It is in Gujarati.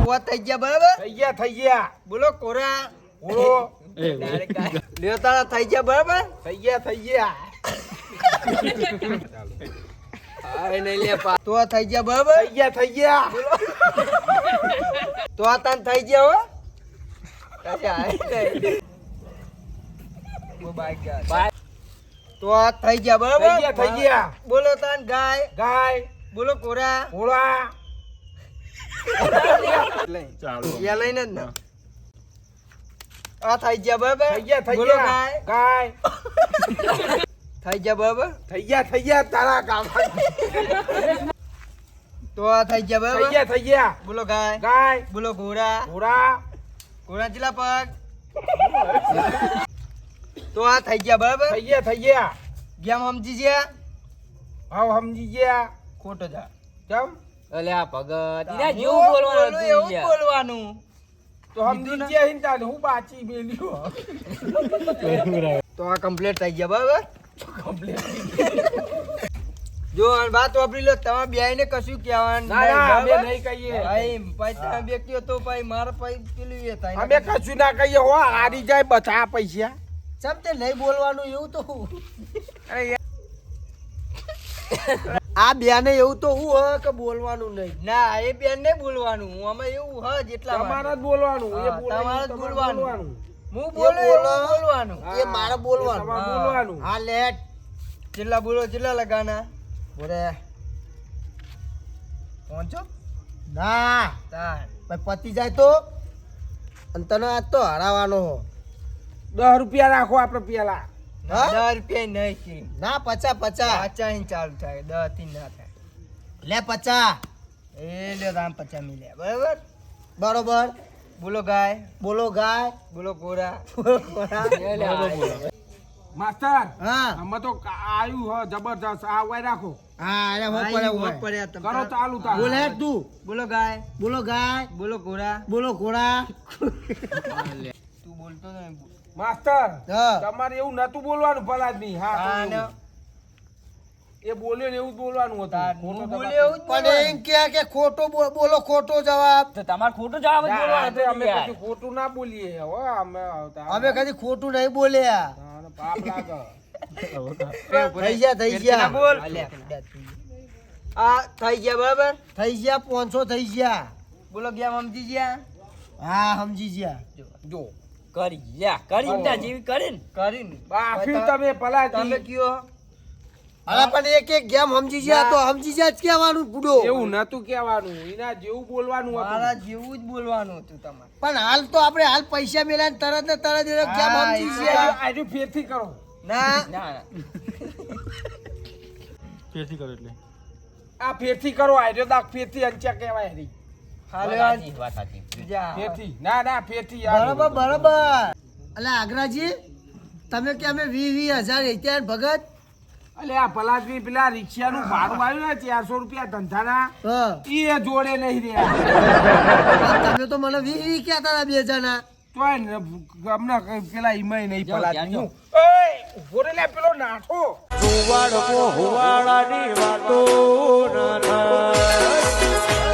વાત થઈ ગયા બરાબર થઈ ગયા બોલો કોરા બોલો લ્યો તારા થઈ ગયા બરાબર થઈ ગયા આય નહીં લે તો આ થઈ ગયા બરાબર થઈ ગયા તો આ તાન થઈ ગયા હો તો આ થઈ ગયા બરાબર થઈ ગયા બોલો તાન ગાય ગાય બોલો કોરા ઘોડા યા લઈને જ ને આ થઈ ગયા બરાબર થઈ બોલો ગયા ગાય ગાય થઈ ગયા બરાબર થઈ ગયા તારા કામ તો આ થઈ ગયા બરાબર થઈ ગયા બોલો ગાય ગાય બોલો ઘોડા ઘોડા ઘોડા ચીલા પગ તો આ થઈ ગયા બરાબર થઈ ગયા ગેમ સમજી ગયા હાવ સમજી ગયા ખોટો જા કેમ અલે આ ભગત હું જેવું બોલવાનું બોલું એવું જ બોલવાનું તો સમજી ગયા હિંતા હું બાચી બેલ્યો તો આ કમ્પ્લીટ થઈ ગયા બરાબર જો આ વાત વાપરી લો તમે બેયને કશું કહેવાનું ના નહીં, અમે બરાબર? નહીં કહીએ ભાઈ તમે બે કયો તો ભાઈ મારા ભાઈ પેલું એ થાય અમે કશું ના કહીએ હો હારી જાય બધા પૈસા સમ તે નહીં બોલવાનું એવું તો હું આ બેને એવું તો હું હ કે બોલવાનું નહીં ના એ બેન ને બોલવાનું હું અમે એવું હ જેટલા તમારે જ બોલવાનું એ હા, તમારે જ બોલવાનું. બોલવાનું હું બોલું એવું બોલવાનું એ મારે બોલવાનું. તમારે હા. બોલવાનું. હા લેટ ચિલ્લા બોલો ચિલ્લા લગાના બોલે પહોંચો ના તાર પતિ જાય તો અને તને આજ તો હરાવાનો હો 10 રૂપિયા રાખો આપડે પેલા 10 રૂપિયા નહીં કી ના 50 ચાલુ થાય 10 થી ના થાય લે 50 એ લે રામ 50 મિલે બરોબર બોલો ગાય બોલો ઘોડા માસ્ટર હા અમે તો આયુ હ જબરજસ્ત આ વાય રાખો હા અરે હો પડ્યા કરો ચાલુ તાર બોલે તું બોલો ગાય બોલો ઘોડા તું બોલતો નહીં માસ્ટર હા તમારે એવું નતું બોલવાનું ભલા જ નહીં હા હા ને એ બોલ્યો ને એવું જ બોલવાનું હતું હું ખોટો બોલ્યો એવું જ પણ એમ કે ખોટો બોલો ખોટો જવાબ તો તમારે ખોટું જવાબ જ બોલવાનો હતો અમે યાર. કશું ખોટું ના બોલીએ હો અમે અમે કદી ખોટું નહીં બોલ્યા તારે પાપ લાગે થઈ ગયા બોલ આ થઈ ગયા બરાબર થઈ ગયા 500 થઈ ગયા બોલો ગયા સમજી ગયા હા સમજી ગયા જો કરી યા કરી ના જેવી કરીને કરીને બાફી તમે ભલા તમે કયો અરે પણ એક ગેમ સમજી ગયા તો સમજી ગયા જ કહેવાનું બુડો એવું નતું કહેવાનું એના જેવું બોલવાનું મારા હતું જેવું જ બોલવાનું હતું તમારે પણ હાલ તો આપણે હાલ પૈસા મેળ્યા ને તરત ગેમ સમજી ગયા આજુ ફેરથી કરો ના ના આ ફેરથી કરો આજો દાખ ફેરથી અંચા કહેવાય રી હાલો વાત સાચી જા ફેરથી ના ફેરથી યાર બરાબર અલે આગ્રાજી તમે કે અમે 20,000 રૂપિયા ભગત અલે આ પલાદની પેલા રિક્ષાનું ભાડું આવ્યું ને 400 રૂપિયા ધંધાના હા એ જોડે નહીં રહ્યા તમે તો મને 20 કહેતા હતા બે જણા તોય ને અમને પેલા ઈમાય નહીં જાઓ, પલાદની જાઓ. ઓય ઉભો રે લે પેલો નાઠો હુવાળાની વાતો ના થાય